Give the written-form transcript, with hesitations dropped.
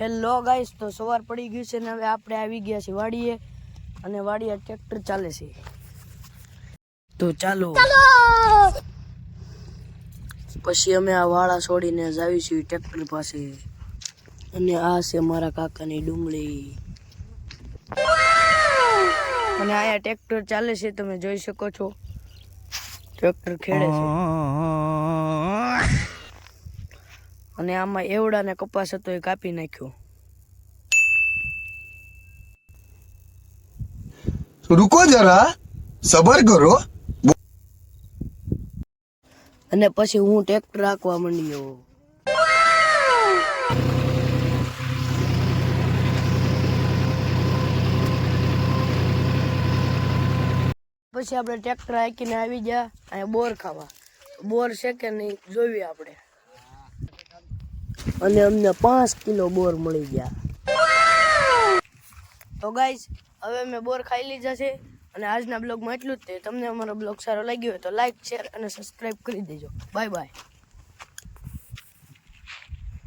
Hello guys, તો સવાર પડી ગયું છે ને હવે આપણે આવી ગયા છીએ વાડીએ અને વાડીએ ટ્રેક્ટર ચાલે છે. તો ચાલો પછી અમે આ વાળા છોડીને જાવીશું ટ્રેક્ટર પાસે. અને આ છે મારા કાકાની ડુંગળી અને આયા ટ્રેક્ટર ચાલે છે, તમે જોઈ શકો છો. ટ્રેક્ટર ખેડે છે અને આમાં એવડા ને કપાસ હતો એ કાપી નાખ્યો. रुको जरा सबर करो. અને પછી હું ટ્રેક્ટર રાખવા માંડ્યો. પછી આપણે ટ્રેક્ટર હાંકીને આવી ગયા અહીંયા બોર ખાવા. બોર છે કે નહીં જોઈએ આપણે. અને અમને 5 કિલો બોર મળી ગયા. તો ગાઈસ, હવે મેં બોર ખાઈ લીધા છે અને આજના બ્લોગમાં એટલું જ. તમને અમારો બ્લોગ સારો લાગ્યો હોય તો લાઈક, શેર અને સબસ્ક્રાઈબ કરી દેજો. Bye bye.